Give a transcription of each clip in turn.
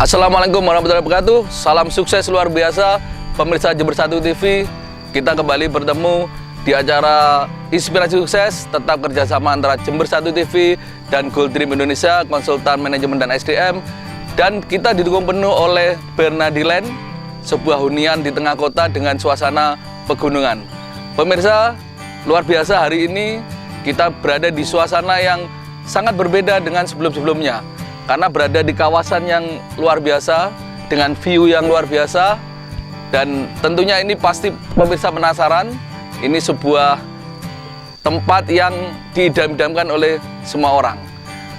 Assalamualaikum warahmatullahi wabarakatuh. Salam sukses luar biasa pemirsa Jember 1 TV. Kita kembali bertemu di acara Inspirasi Sukses, tetap kerjasama antara Jember 1 TV dan Gold Dream Indonesia, konsultan manajemen dan SDM. Dan kita didukung penuh oleh Bernadiland, sebuah hunian di tengah kota dengan suasana pegunungan. Pemirsa, luar biasa hari ini kita berada di suasana yang sangat berbeda dengan sebelum-sebelumnya. Karena berada di kawasan yang luar biasa, dengan view yang luar biasa. Dan tentunya ini pasti pemirsa penasaran, ini sebuah tempat yang diidam-idamkan oleh semua orang.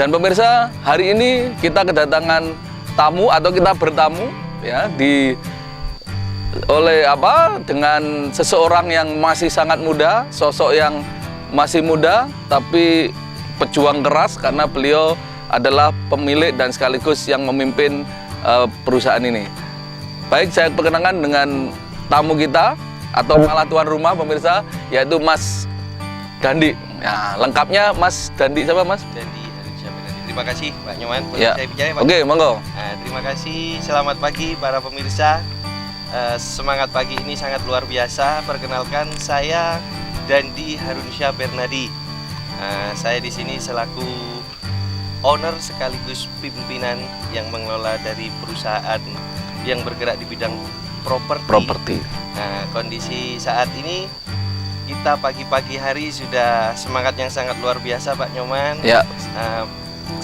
Dan pemirsa, hari ini kita kedatangan tamu atau kita bertamu ya dengan seseorang yang masih sangat muda, sosok yang masih muda tapi pejuang keras karena beliau adalah pemilik dan sekaligus yang memimpin perusahaan ini. Baik, saya perkenalkan dengan tamu kita atau malah tuan rumah pemirsa, yaitu Mas Dandi. Nah, lengkapnya Mas Dandi siapa Mas? Dandi Harunsyah Bernadi. Terima kasih Pak Nyoman. Ya. Saya bicara Pak. Oke, monggo. Nah, terima kasih. Selamat pagi para pemirsa. Semangat pagi ini sangat luar biasa. Perkenalkan, saya Dandi Harunsyah Bernadi. Saya di sini selaku owner sekaligus pimpinan yang mengelola dari perusahaan yang bergerak di bidang properti. Nah, kondisi saat ini kita pagi-pagi hari sudah semangat yang sangat luar biasa Pak Nyoman. Ya.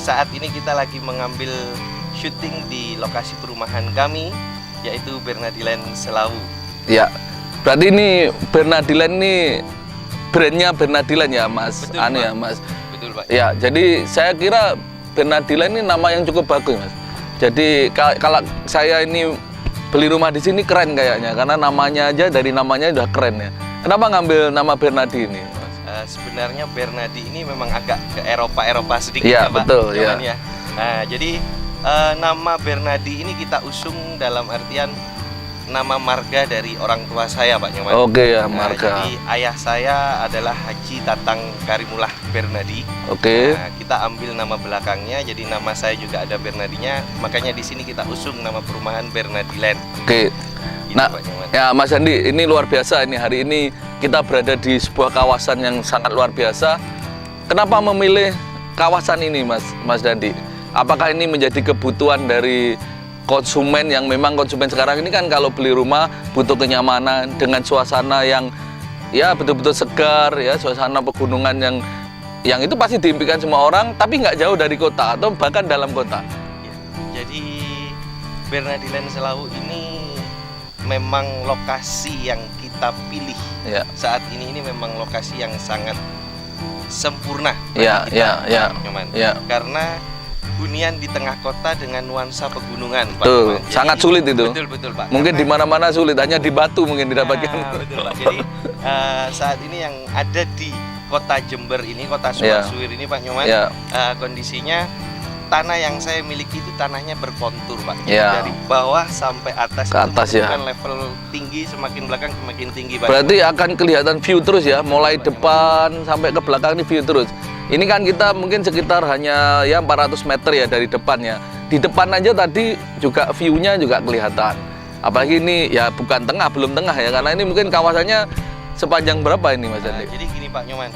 Saat ini kita lagi mengambil syuting di lokasi perumahan kami, yaitu Bernadiland Selawu. Ya. Berarti ini Bernadiland ini brandnya Bernadiland ya Mas? Betul, Anu Pak. ya Mas. Betul Pak. Ya, jadi saya kira Bernadiland ini nama yang cukup bagus Mas. Jadi kalau saya ini beli rumah di sini keren kayaknya, karena namanya aja dari namanya udah keren ya. Kenapa ngambil nama Bernadi ini Mas? Sebenarnya Bernadi ini memang agak ke Eropa sedikit Ya, ya Pak. betul, ya. Nyoman ya. Nah, jadi nama Bernadi ini kita usung dalam artian nama marga dari orang tua saya Pak Nyoman. Oke ya, Nah, marga. jadi ayah saya adalah Haji Tatang Karimullah Bernadi. Oke. Nah, kita ambil nama belakangnya, jadi nama saya juga ada Bernadinya. Makanya di sini kita usung nama perumahan Bernadiland. Oke. Gitu, Nah, Pak Nyoman. ya Mas Andi, ini luar biasa ini. Hari ini kita berada di sebuah kawasan yang sangat luar biasa. Kenapa memilih kawasan ini Mas Dandi? Apakah ini menjadi kebutuhan dari konsumen yang memang konsumen sekarang ini kan kalau beli rumah butuh kenyamanan dengan suasana yang ya betul-betul segar ya, suasana pegunungan yang itu pasti diimpikan semua orang, tapi nggak jauh dari kota atau bahkan dalam kota. Ya, jadi Bernadiland Selawu ini memang lokasi yang kita pilih Ya. saat ini memang lokasi yang sangat sempurna Ya, bagi kita, ya, Pak Nyoman. ya. Karena hunian di tengah kota dengan nuansa pegunungan, Pak Tuh, Nyoman. sangat sulit itu. Betul Pak. Mungkin di Karena- mana-mana sulit, hanya di Batu mungkin didapatkan. Nah, betul Pak. Jadi saat ini yang ada di kota Jember ini, kota Ya. Suwir ini Pak Nyoman, Ya. kondisinya tanah yang saya miliki itu tanahnya berkontur Pak. Jadi Ya. dari bawah sampai atas, Ke atas, itu ya. menunjukkan level tinggi, semakin belakang semakin tinggi Pak. Berarti akan kelihatan view terus ya, mulai depan sampai ke belakang ini view terus. Ini kan kita mungkin sekitar hanya ya 400 meter ya dari depannya. Di depan aja tadi juga view-nya juga kelihatan. Apalagi ini ya bukan tengah, belum tengah ya, karena ini mungkin kawasannya sepanjang berapa ini Mas Andi? Jadi gini Pak Nyoman,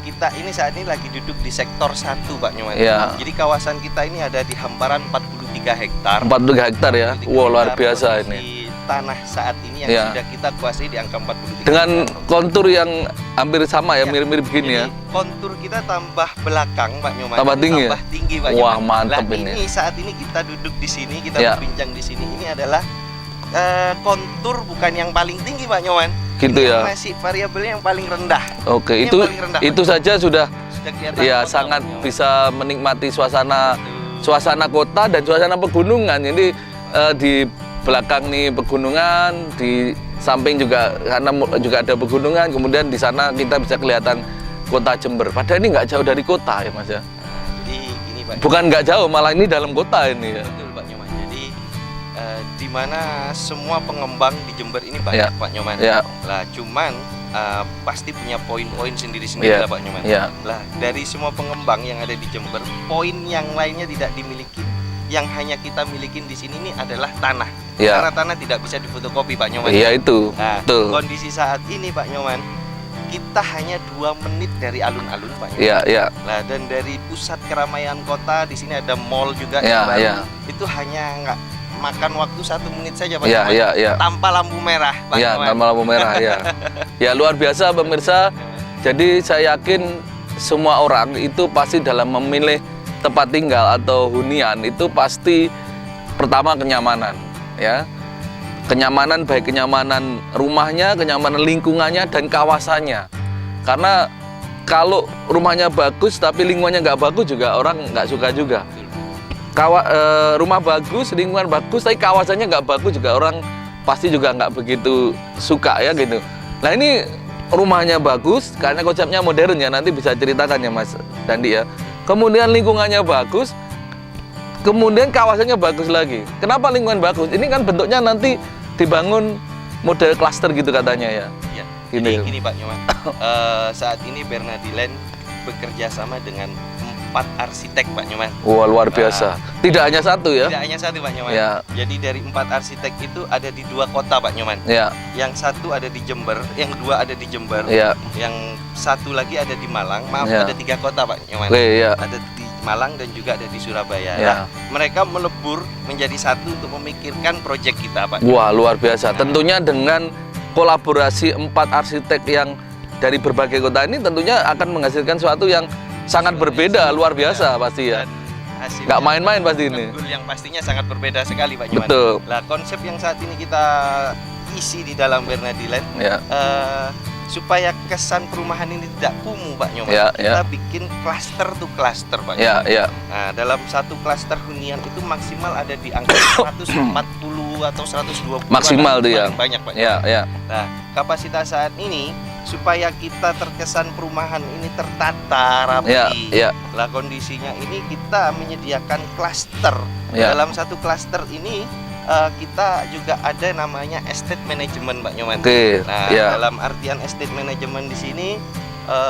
kita ini saat ini lagi duduk di sektor 1 Pak Nyoman. Ya. Jadi kawasan kita ini ada di hamparan 43 hektar. 43 hektar ya. 43 Wow, luar hektar biasa kondisi ini. Tanah saat ini yang Ya. sudah kita kuasai di angka 43 Dengan hektar. kontur yang hampir sama ya, Ya. mirip-mirip begini ya. Jadi, kontur kita tambah belakang Pak Nyoman. Tambah Ini tinggi ya? Tambah tinggi Pak Wah, Nyoman. mantap Lah, ini. saat ini kita duduk di sini, kita Ya. berbincang di sini. Ini adalah kontur bukan yang paling tinggi Pak Nyoman. Gitu Ini ya. masih variabelnya yang paling rendah. Oke, Ini itu yang paling rendah, itu Pak. saja sudah Sudah kelihatan ya kota, sangat Pak Nyoman. bisa menikmati suasana Betul. kota dan suasana pegunungan. Jadi di belakang nih pegunungan, di samping juga karena juga ada pegunungan, kemudian di sana kita bisa kelihatan kota Jember. Padahal ini nggak jauh dari kota ya Mas ya. Jadi gini Pak. Bukan nggak jauh, malah ini dalam kota ini ya. Betul Pak Nyoman. Jadi di mana semua pengembang di Jember ini banyak Ya. Pak Nyoman. Ya. Lah cuman pasti punya poin-poin sendiri-sendiri Ya. lah Pak Nyoman. Ya. Lah dari semua pengembang yang ada di Jember, poin yang lainnya tidak dimiliki yang hanya kita milikin di sini ini adalah tanah. Ya. Karena tanah tidak bisa difotokopi Pak Nyoman. Iya itu, Nah, betul. kondisi saat ini Pak Nyoman, kita hanya 2 menit dari alun-alun Pak Nyoman. Iya, iya, Nah, dan dari pusat keramaian kota, di sini ada mall juga Iya, yang baru. iya. Itu hanya nggak makan waktu 1 menit saja Pak iya, Nyoman. iya, iya. Tanpa lampu merah Pak Ya, Nyoman. tanpa lampu merah ya. Ya luar biasa pemirsa. Jadi saya yakin semua orang itu pasti dalam memilih tempat tinggal atau hunian itu pasti pertama kenyamanan, ya. Kenyamanan baik kenyamanan rumahnya, kenyamanan lingkungannya dan kawasannya. Karena kalau rumahnya bagus tapi lingkungannya nggak bagus juga orang nggak suka juga. Rumah bagus, lingkungan bagus, tapi kawasannya nggak bagus juga orang pasti juga nggak begitu suka ya gitu. Nah ini rumahnya bagus karena konsepnya modern ya, nanti bisa ceritakan ya Mas Dandi ya. Kemudian lingkungannya bagus, kemudian kawasannya bagus lagi. Kenapa lingkungan bagus? Ini kan bentuknya nanti dibangun model klaster gitu katanya ya. Ya, Gini. jadi gini Pak Nyoman, saat ini Bernadiland bekerja sama dengan 4 arsitek Pak Nyoman. Wah luar biasa. Tidak hanya satu ya. Tidak hanya satu Pak Nyoman. Ya. Jadi dari 4 arsitek itu ada di 2 kota Pak Nyoman. Ya, Yang satu ada di Jember, yang 2 ada di Jember, ya. yang satu lagi ada di Malang. Maaf, Ya. ada 3 kota Pak Nyoman. Oke ya. Ada di Malang dan juga ada di Surabaya. Ya. Nah, mereka melebur menjadi satu untuk memikirkan proyek kita Pak. Wah luar biasa. Tentunya dengan kolaborasi 4 arsitek yang dari berbagai kota ini tentunya akan menghasilkan sesuatu yang sangat berbeda, luar biasa pasti ya. Dan hasilnya Nggak main-main pasti ini. betul, yang pastinya sangat berbeda sekali Pak Nyoman. Betul. Nah, konsep yang saat ini kita isi di dalam Bernadiland Ya, supaya kesan perumahan ini tidak kumuh Pak Nyoman. Ya, Kita bikin klaster tuh klaster Pak ya, Nyoman. ya. Nah, dalam satu klaster hunian itu maksimal ada di angka 140 atau 120 Maksimal tuh ya. Banyak Pak. Ya, ya. Nah, kapasitas saat ini supaya kita terkesan perumahan ini tertata rapi. Ya, ya. Lah kondisinya ini kita menyediakan klaster. Ya. Dalam satu klaster ini kita juga ada namanya estate management Pak Nyoman. Oke, Nah, ya. dalam artian estate management di sini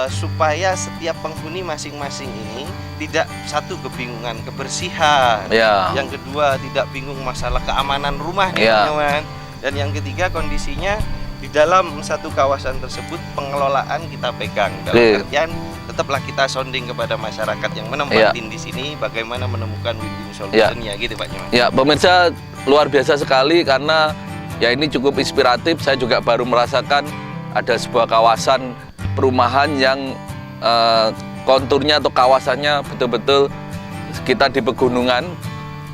supaya setiap penghuni masing-masing ini tidak satu kebingungan kebersihan. Ya. Yang kedua tidak bingung masalah keamanan rumah nih Ya. Pak Nyoman. Dan yang ketiga kondisinya di dalam satu kawasan tersebut pengelolaan kita pegang. Dalam Oke. artian tetaplah kita sounding kepada masyarakat yang menempatin di sini bagaimana menemukan win-win solution-nya gitu Pak Nyoman. Ya, pemirsa luar biasa sekali karena ya ini cukup inspiratif. Saya juga baru merasakan ada sebuah kawasan perumahan yang konturnya atau kawasannya betul-betul kita di pegunungan.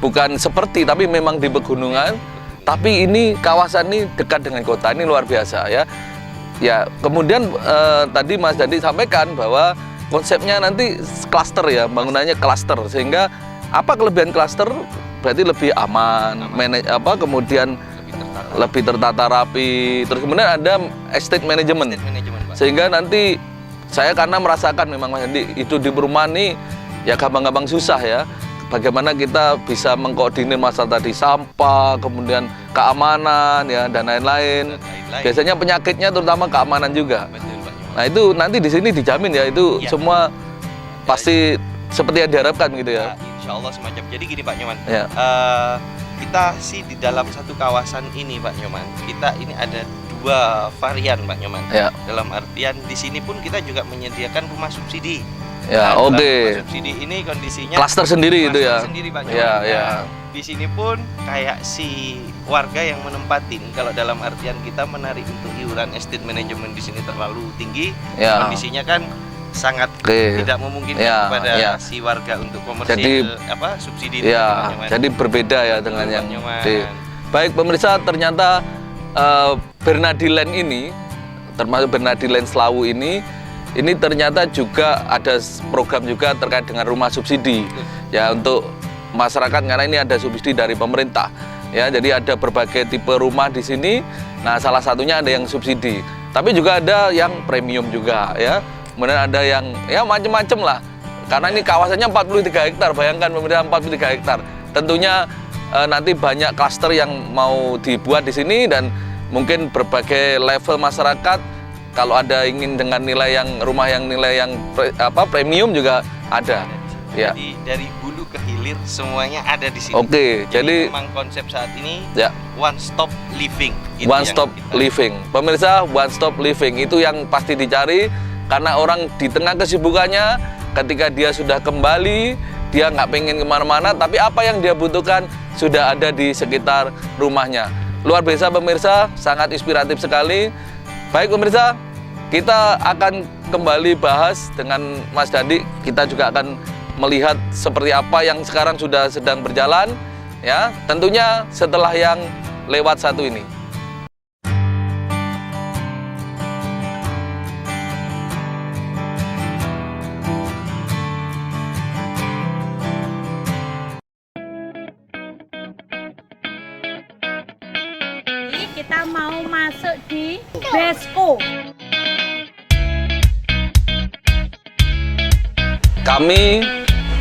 Bukan seperti, tapi memang di pegunungan. Tapi ini kawasan ini dekat dengan kota, ini luar biasa ya. Ya, kemudian tadi Mas Dandi sampaikan bahwa konsepnya nanti klaster ya, bangunannya klaster sehingga apa kelebihan klaster? Berarti lebih aman. Kemudian lebih tertata rapi. Terus kemudian ada estate management. Estate management Pak. Sehingga nanti saya karena merasakan memang Mas Dandi itu di perumahan ini ya gampang-gampang susah ya. Bagaimana kita bisa mengkoordinir masalah tadi sampah, kemudian keamanan ya dan lain-lain. Biasanya penyakitnya terutama keamanan juga. Betul Pak Nyoman. Nah itu nanti di sini dijamin ya itu Iya. semua pasti seperti yang diharapkan gitu ya. Nah, insya Allah semacam. Jadi gini Pak Nyoman, Ya. kita sih di dalam satu kawasan ini Pak Nyoman, kita ini ada 2 varian Pak Nyoman. Ya. Dalam artian di sini pun kita juga menyediakan rumah subsidi. Ya, dalam oke. rumah subsidi ini kondisinya Klaster sendiri itu ya. klaster sendiri Pak Nyoman. Ya, Nah, ya. Di sini pun kayak si warga yang menempatin, kalau dalam artian kita menarik untuk iuran estate management di sini terlalu tinggi, Ya. kondisinya kan sangat Oke. tidak memungkinkan Ya, kepada ya. si warga untuk komersil Jadi- subsidi itu, Pak Ya, Nyoman. jadi berbeda ya Betul, dengan Pak yang Nyoman. Baik pemirsa, ternyata Bernadiland ini termasuk Bernadiland Slawu ini ternyata juga ada program juga terkait dengan rumah subsidi ya untuk masyarakat karena ini ada subsidi dari pemerintah ya, jadi ada berbagai tipe rumah di sini. Nah, salah satunya ada yang subsidi, tapi juga ada yang premium juga ya, kemudian ada yang ya macam-macam lah karena ini kawasannya 43 hektar. Bayangkan pemirsa, 43 hektar tentunya nanti banyak klaster yang mau dibuat di sini dan mungkin berbagai level masyarakat. Kalau ada ingin dengan nilai yang rumah yang nilai yang premium juga ada. Ya. Jadi dari hulu ke hilir semuanya ada di sini. Oke, jadi memang konsep saat ini ya, one stop living. Itu one yang stop kita- living. Pemirsa, one stop living itu yang pasti dicari karena orang di tengah kesibukannya, ketika dia sudah kembali, dia nggak pengen kemana-mana, tapi apa yang dia butuhkan sudah ada di sekitar rumahnya. Luar biasa pemirsa, sangat inspiratif sekali. Baik pemirsa, kita akan kembali bahas dengan Mas Dandi. Kita juga akan melihat seperti apa yang sekarang sudah sedang berjalan, ya. Tentunya setelah yang lewat satu ini. Kita mau masuk di Besko. Kami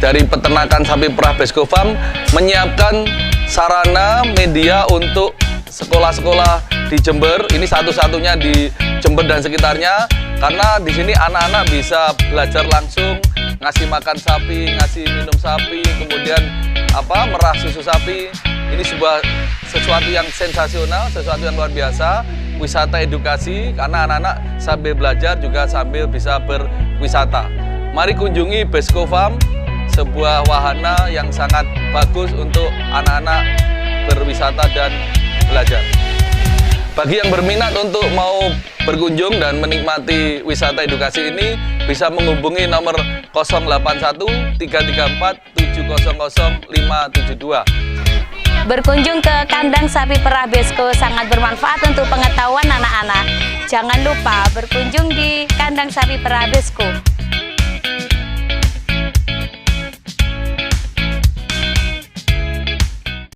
dari peternakan sapi perah Besko Farm menyiapkan sarana media untuk sekolah-sekolah di Jember. Ini satu-satunya di Jember dan sekitarnya, karena di sini anak-anak bisa belajar langsung ngasih makan sapi, ngasih minum sapi, kemudian merah susu sapi. Ini sesuatu yang sensasional, sesuatu yang luar biasa, wisata edukasi, karena anak-anak sambil belajar juga sambil bisa berwisata. Mari kunjungi Besko Farm, sebuah wahana yang sangat bagus untuk anak-anak berwisata dan belajar. Bagi yang berminat untuk mau berkunjung dan menikmati wisata edukasi ini, bisa menghubungi nomor 081 334 700 572. Berkunjung ke kandang sapi perah Besko sangat bermanfaat untuk pengetahuan anak-anak. Jangan lupa berkunjung di kandang sapi perah Besko.